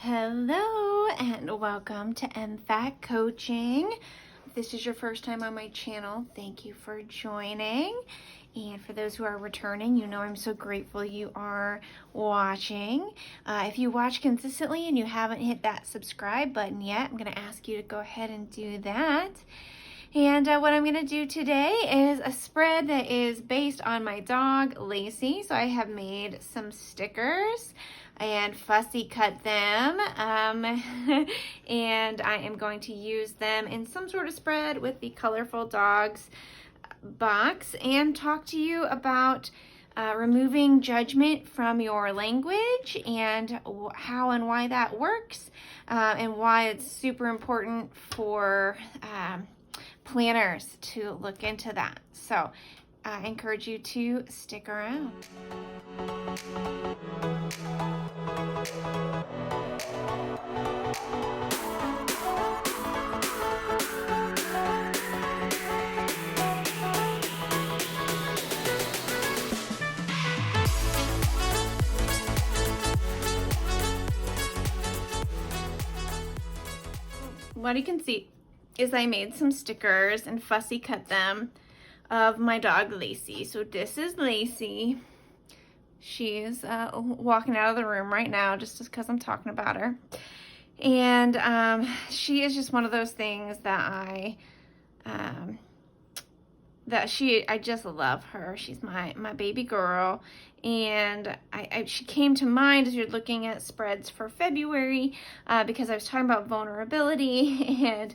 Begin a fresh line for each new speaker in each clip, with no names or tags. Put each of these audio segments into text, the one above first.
Hello and welcome to MFAC Coaching. If this is your first time on my channel, thank you for joining. And for those who are returning, you know I'm so grateful you are watching. If you watch consistently and you haven't hit that subscribe button yet, I'm going to ask you to go ahead and do that. And what I'm going to do today is a spread that is based on my dog, Lacey. So I have made some stickers and fussy cut them. And I am going to use them in some sort of spread with the Colorful Dogs box and talk to you about removing judgment from your language and how and why that works, and why it's super important for planners to look into that. So I encourage you to stick around. What you can see is I made some stickers and fussy cut them of my dog Lacey. So this is Lacey. She's walking out of the room right now just because I'm talking about her. And she is just one of those things that I just love her. She's my baby girl. And she came to mind as you're looking at spreads for February, because I was talking about vulnerability, and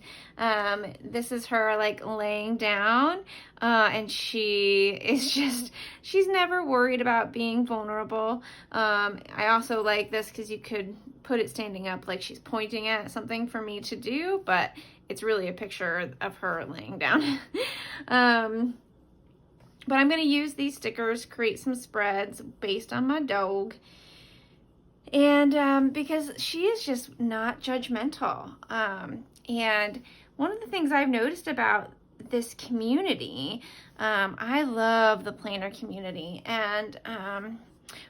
this is her like laying down, and she's never worried about being vulnerable. I also like this because you could put it standing up like she's pointing at something for me to do, but it's really a picture of her laying down. But I'm going to use these stickers, create some spreads based on my dog. And because she is just not judgmental. And one of the things I've noticed about this community, I love the planner community. And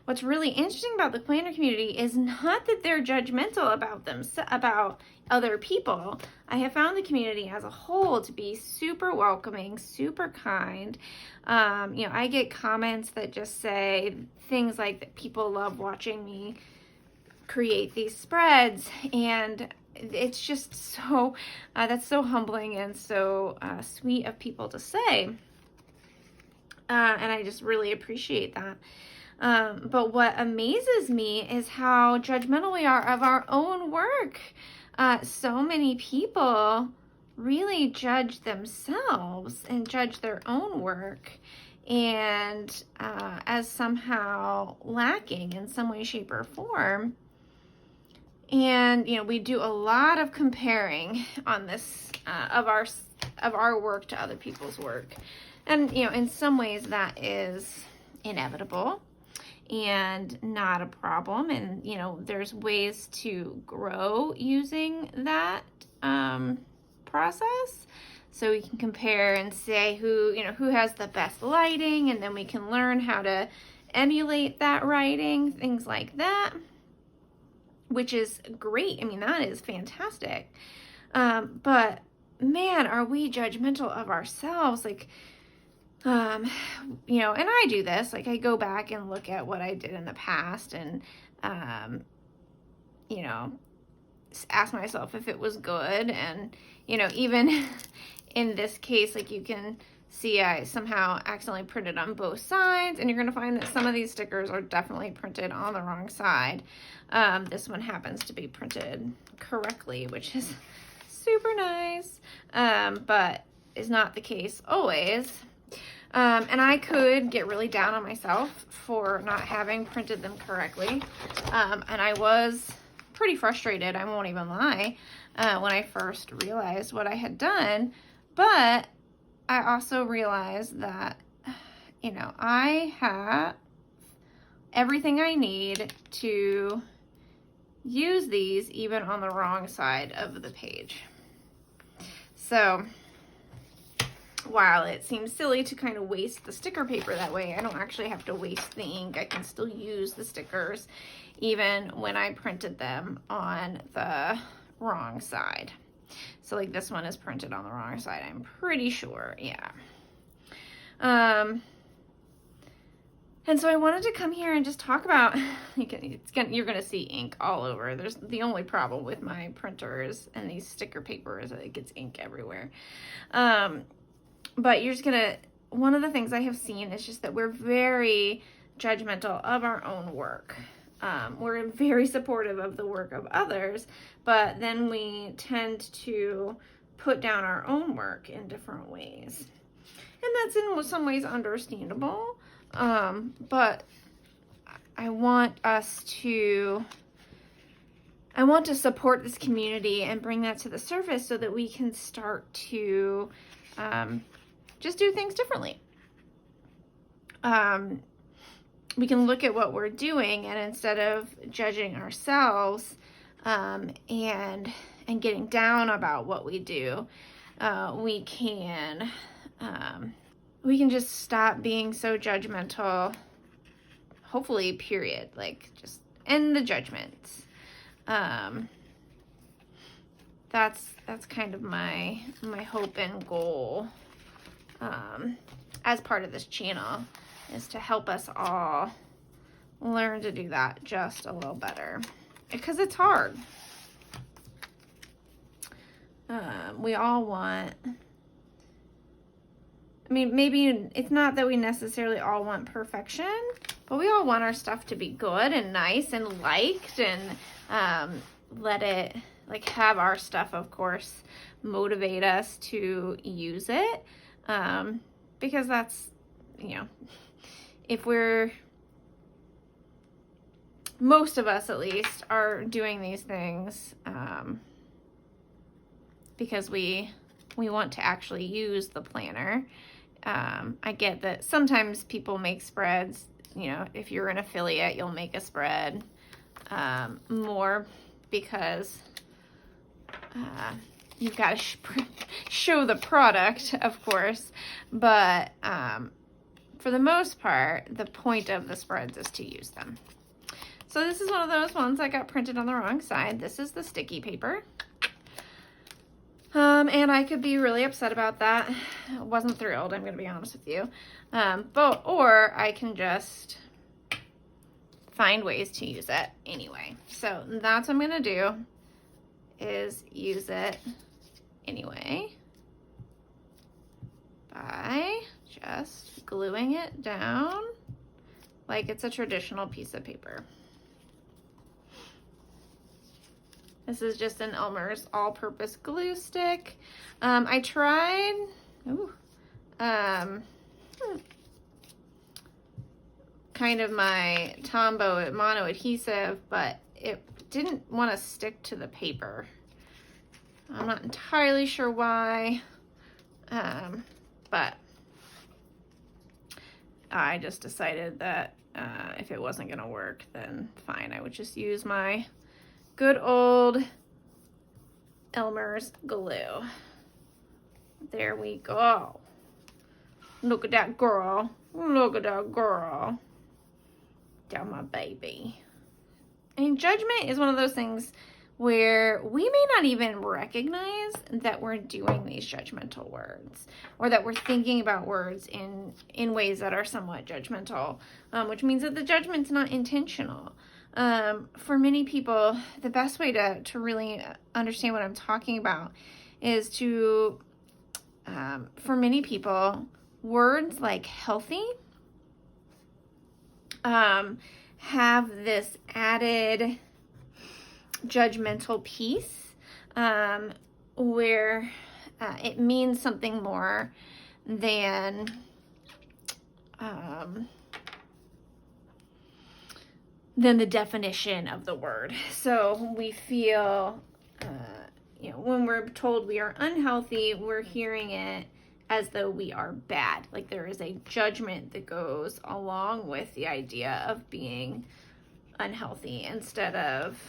what's really interesting about the planner community is not that they're judgmental about other people. I have found the community as a whole to be super welcoming, super kind. I get comments that just say things like that people love watching me create these spreads, and it's just so, that's so humbling and so sweet of people to say. And I just really appreciate that. But what amazes me is how judgmental we are of our own work. So many people really judge themselves and judge their own work and as somehow lacking in some way, shape, or form. And we do a lot of comparing on this of our work to other people's work, and in some ways that is inevitable and not a problem. And there's ways to grow using that process. So we can compare and say who has the best lighting, and then we can learn how to emulate that writing, things like that, which is great. I mean, that is fantastic. But man, are we judgmental of ourselves? Like, and I do this, like I go back and look at what I did in the past and, ask myself if it was good. And, even in this case, like you can see I somehow accidentally printed on both sides, and you're going to find that some of these stickers are definitely printed on the wrong side. This one happens to be printed correctly, which is super nice, but is not the case always. And I could get really down on myself for not having printed them correctly. And I was pretty frustrated, I won't even lie, when I first realized what I had done. But I also realized that, I have everything I need to use these even on the wrong side of the page. So while it seems silly to kind of waste the sticker paper that way, I don't actually have to waste the ink. I can still use the stickers even when I printed them on the wrong side. So like this one is printed on the wrong side, I'm pretty sure, yeah. And so I wanted to come here and just talk about, you're going to see ink all over. There's the only problem with my printers and these sticker paper is that it gets ink everywhere. But you're just going to, one of the things I have seen is just that we're very judgmental of our own work. We're very supportive of the work of others, but then we tend to put down our own work in different ways. And that's in some ways understandable. But I want to support this community and bring that to the surface so that we can start to just do things differently. We can look at what we're doing, and instead of judging ourselves and getting down about what we do, we can just stop being so judgmental, hopefully, period. Like, just end the judgments. That's kind of my hope and goal as part of this channel, is to help us all learn to do that just a little better, because it's hard. We all want, I mean, maybe it's not that we necessarily all want perfection, but we all want our stuff to be good and nice and liked, and let it, like, have our stuff, of course, motivate us to use it, because that's, you know, if most of us at least are doing these things because we want to actually use the planner. I get that sometimes people make spreads. You know, if you're an affiliate, you'll make a spread more because you've got to show the product, of course. But for the most part, the point of the spreads is to use them. So this is one of those ones that got printed on the wrong side. This is the sticky paper. And I could be really upset about that. I wasn't thrilled, I'm going to be honest with you. Or I can just find ways to use it anyway. So that's what I'm going to do, is use it anyway by just gluing it down like it's a traditional piece of paper. This is just an Elmer's all-purpose glue stick. I tried kind of my Tombow mono adhesive, but it didn't want to stick to the paper. I'm not entirely sure why, but I just decided that if it wasn't going to work, then fine. I would just use my good old Elmer's glue. There we go. Look at that girl. Look at that girl. Down my baby. I mean, judgment is one of those things where we may not even recognize that we're doing these judgmental words, or that we're thinking about words in ways that are somewhat judgmental, which means that the judgment's not intentional. For many people, the best way to really understand what I'm talking about is to, for many people, words like healthy have this added judgmental piece where it means something more than the definition of the word. So we feel, when we're told we are unhealthy, we're hearing it as though we are bad. Like there is a judgment that goes along with the idea of being unhealthy, instead of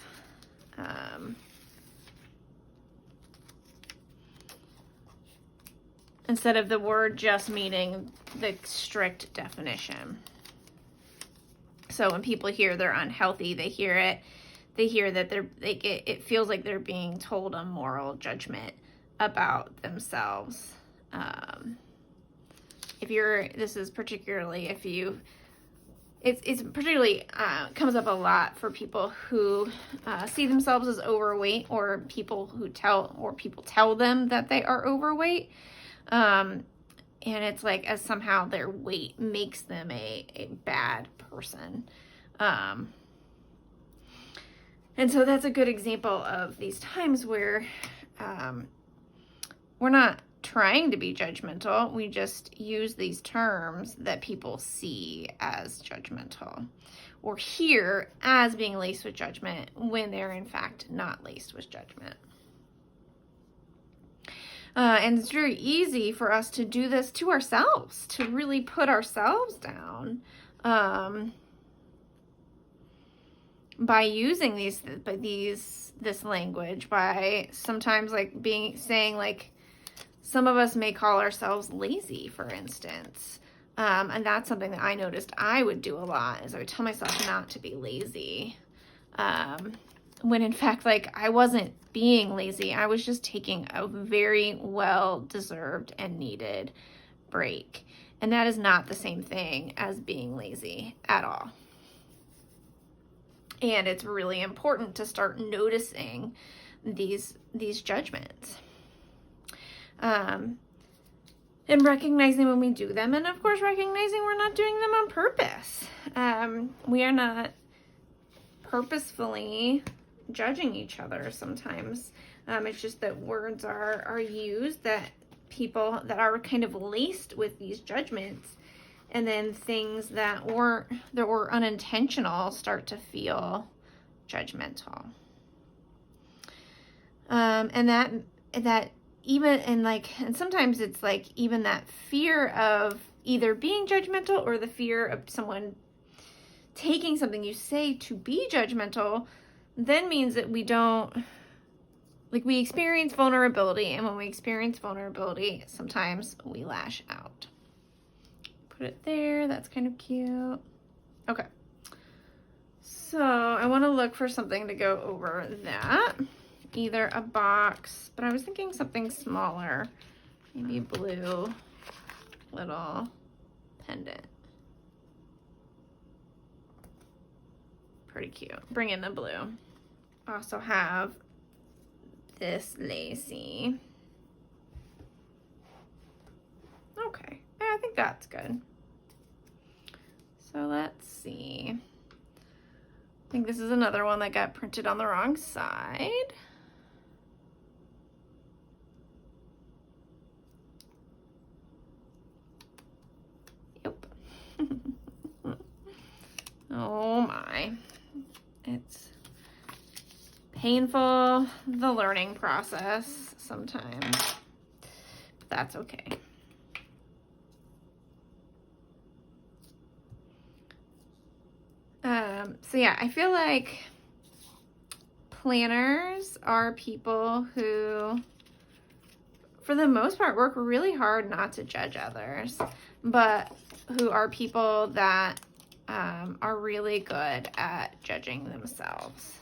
instead of the word just meaning the strict definition. So when people hear they're unhealthy, they hear that it feels like they're being told a moral judgment about themselves. It's particularly comes up a lot for people who see themselves as overweight, or people tell them that they are overweight. And it's like as somehow their weight makes them a bad person. And so that's a good example of these times where we're not trying to be judgmental. We just use these terms that people see as judgmental or hear as being laced with judgment when they're in fact not laced with judgment. And it's very easy for us to do this to ourselves, to really put ourselves down by using this language, by sometimes saying some of us may call ourselves lazy, for instance. And that's something that I noticed I would do a lot, is I would tell myself not to be lazy. When in fact, I wasn't being lazy. I was just taking a very well-deserved and needed break. And that is not the same thing as being lazy at all. And it's really important to start noticing these judgments. And recognizing when we do them, and of course recognizing we're not doing them on purpose. We are not purposefully judging each other sometimes. It's just that words are used that are kind of laced with these judgments, and then things that were unintentional start to feel judgmental. And that even, and sometimes it's even that fear of either being judgmental or the fear of someone taking something you say to be judgmental then means that we experience vulnerability, and when we experience vulnerability, sometimes we lash out. Put it there. That's kind of cute. Okay. So I want to look for something to go over that. Either a box, but I was thinking something smaller. Maybe a blue little pendant. Pretty cute. Bring in the blue. Also have this lacy. Okay, yeah, I think that's good. So let's see. I think this is another one that got printed on the wrong side. Yep. Oh my. It's painful, the learning process sometimes, but that's okay. So yeah, I feel like planners are people who, for the most part, work really hard not to judge others, but who are people that are really good at judging themselves.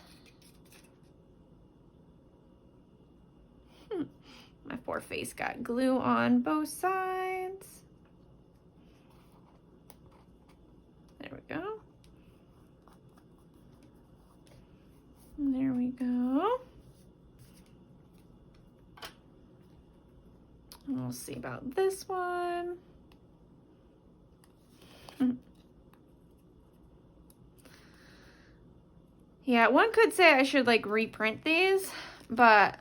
My poor face got glue on both sides. There we go. There we go. And we'll see about this one. Yeah, one could say I should reprint these, but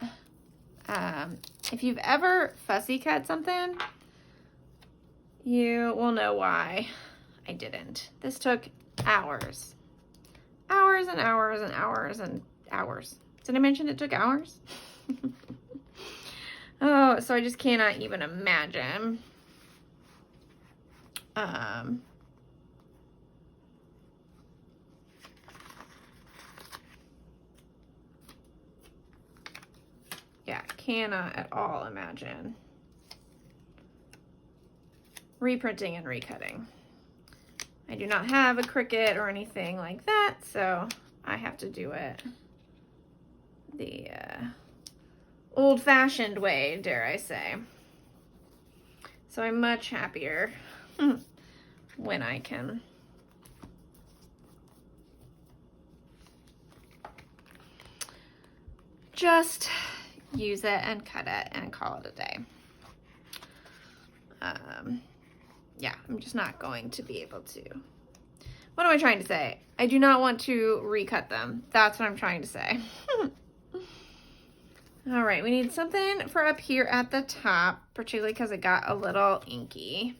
if you've ever fussy cut something, you will know why I didn't. This took hours. Hours and hours and hours and hours. Did I mention it took hours? Oh, so I just cannot even imagine. Yeah, cannot at all imagine reprinting and recutting. I do not have a Cricut or anything like that, so I have to do it the old-fashioned way, dare I say. So I'm much happier when I can just use it and cut it and call it a day. Yeah, I'm just not going to be able to. What am I trying to say? I do not want to recut them. That's what I'm trying to say. All right, we need something for up here at the top, particularly because it got a little inky.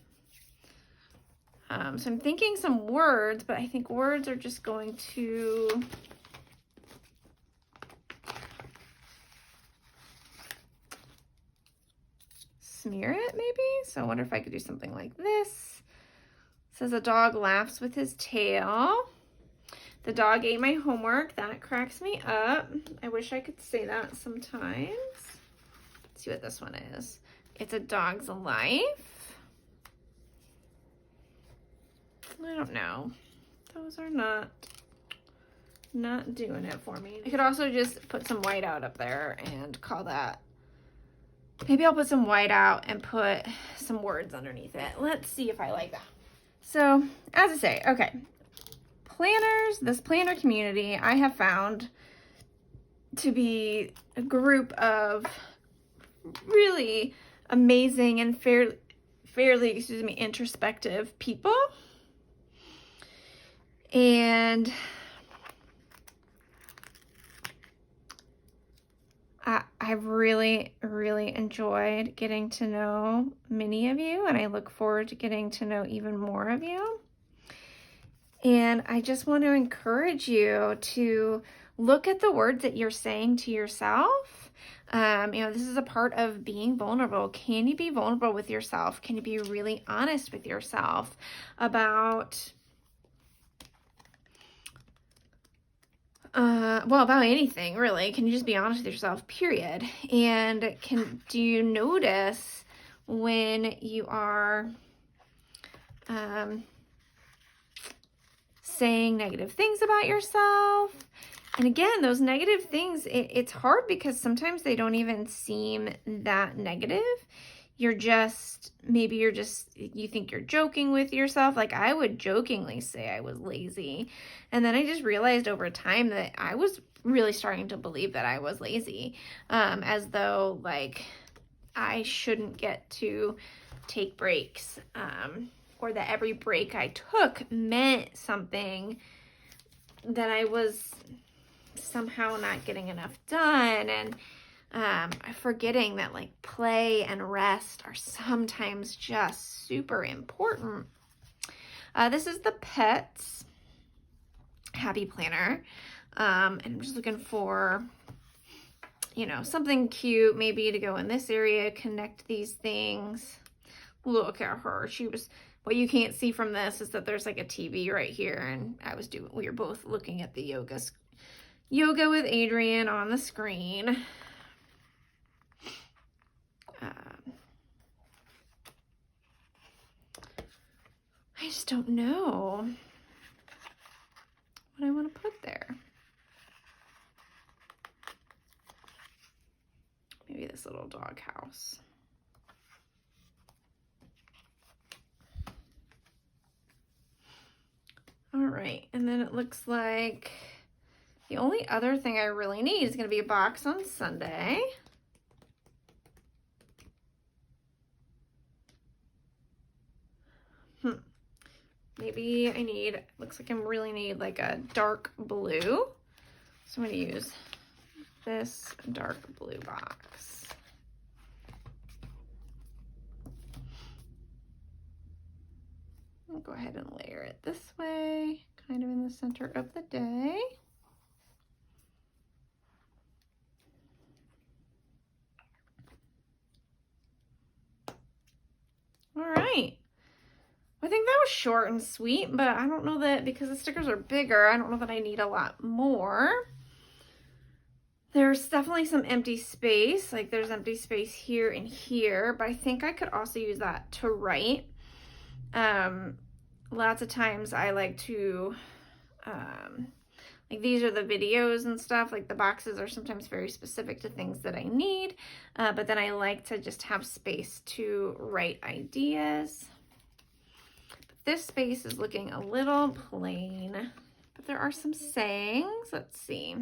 So I'm thinking some words, but I think words are just going to smear it maybe. So I wonder if I could do something like this. It says a dog laughs with his tail. The dog ate my homework. That cracks me up. I wish I could say that sometimes. Let's see what this one is. It's a dog's life. I don't know. Those are not doing it for me. I could also just put some white out up there and call that. Maybe I'll put some white out and put some words underneath it. Let's see if I like that. So, as I say, okay. Planners, this planner community, I have found to be a group of really amazing and fairly, introspective people. And I've really, really enjoyed getting to know many of you, and I look forward to getting to know even more of you. And I just want to encourage you to look at the words that you're saying to yourself. This is a part of being vulnerable. Can you be vulnerable with yourself? Can you be really honest with yourself about about anything, really? Can you just be honest with yourself, period? And do you notice when you are saying negative things about yourself? And again, those negative things, it's hard because sometimes they don't even seem that negative. You think you're joking with yourself. Like I would jokingly say I was lazy. And then I just realized over time that I was really starting to believe that I was lazy. As though like I shouldn't get to take breaks. Or that every break I took meant something, that I was somehow not getting enough done, and forgetting that like play and rest are sometimes just super important. This is the Pets Happy Planner, and I'm just looking for, something cute we to go in this area, connect these things. Look at her. What you can't see from this is that there's like a TV right here, and we were both looking at the yoga with Adrian on the screen. I just don't know what I want to put there. Maybe this little dog house. All right, and then it looks like the only other thing I really need is going to be a box on Sunday. Maybe looks like I really need like a dark blue. So I'm going to use this dark blue box. I'll go ahead and layer it this way, kind of in the center of the day. All right. I think that was short and sweet, but I don't know that, because the stickers are bigger, I don't know that I need a lot more. There's definitely some empty space, like there's empty space here and here, but I think I could also use that to write. Lots of times I like to, like these are the videos and stuff, like the boxes are sometimes very specific to things that I need, but then I like to just have space to write ideas. But this space is looking a little plain, but there are some sayings. Let's see.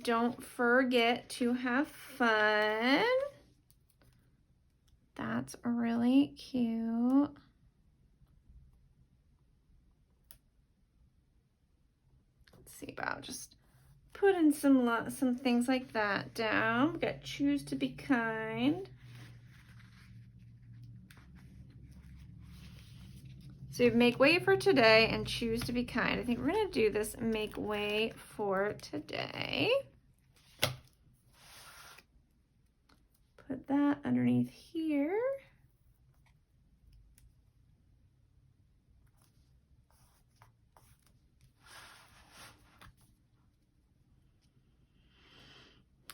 Don't forget to have fun. That's really cute. Let's see about just putting some things like that down. We got choose to be kind. So make way for today and choose to be kind. I think we're gonna do this make way for today. Put that underneath here.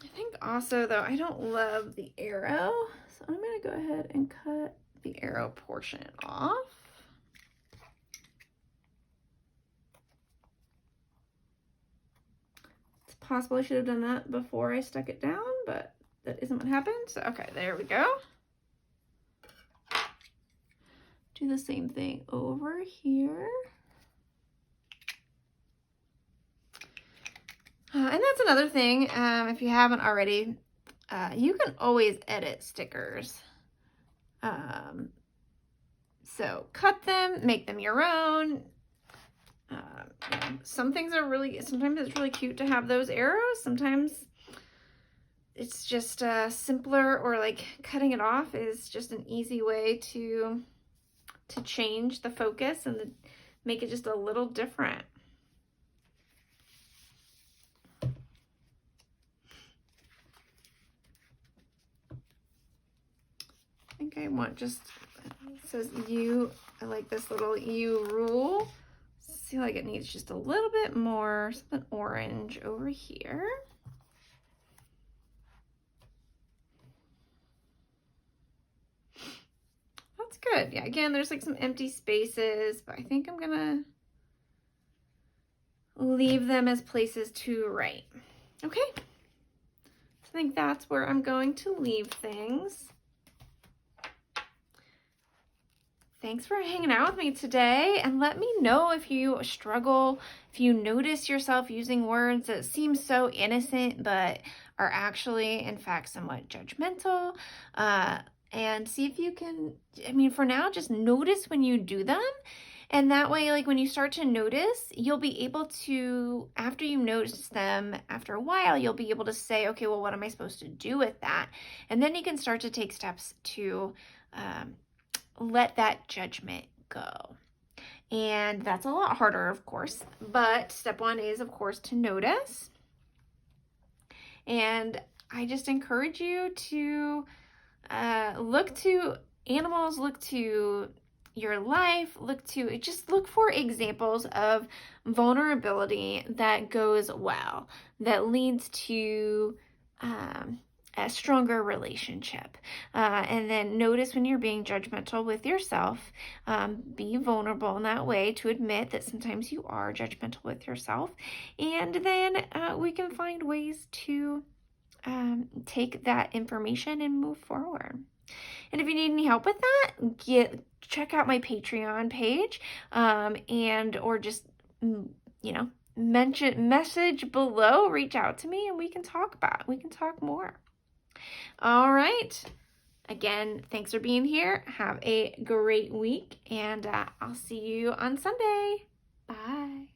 I think also though, I don't love the arrow, so I'm gonna go ahead and cut the arrow portion off. It's possible I should have done that before I stuck it down, but that isn't what happened. So, okay, there we go. Do the same thing over here. And that's another thing, if you haven't already, you can always edit stickers. So cut them, make them your own. Some things are sometimes it's really cute to have those arrows. Sometimes it's just simpler, or like cutting it off is just an easy way to change the focus and make it just a little different. I think I want just, it says U, I like this little U rule. I feel like it needs just a little bit more, something orange over here. That's good. Yeah, again, there's like some empty spaces, but I think I'm gonna leave them as places to write. Okay, so I think that's where I'm going to leave things. Thanks for hanging out with me today, and let me know if you struggle, if you notice yourself using words that seem so innocent but are actually, in fact, somewhat judgmental, and see if you can, I mean, for now, just notice when you do them, and that way, like when you start to notice, you'll be able to, after you notice them, after a while, you'll be able to say, okay, well, what am I supposed to do with that? And then you can start to take steps to let that judgment go. And that's a lot harder, of course, but step one is, of course, to notice. And I just encourage you to look to animals, look to your life, just look for examples of vulnerability that goes well, that leads to a stronger relationship. And then notice when you're being judgmental with yourself. Be vulnerable in that way to admit that sometimes you are judgmental with yourself. And then we can find ways to take that information and move forward. And if you need any help with that, check out my Patreon page, or just, message below, reach out to me, and we can talk more. All right. Again, thanks for being here. Have a great week, and I'll see you on Sunday. Bye.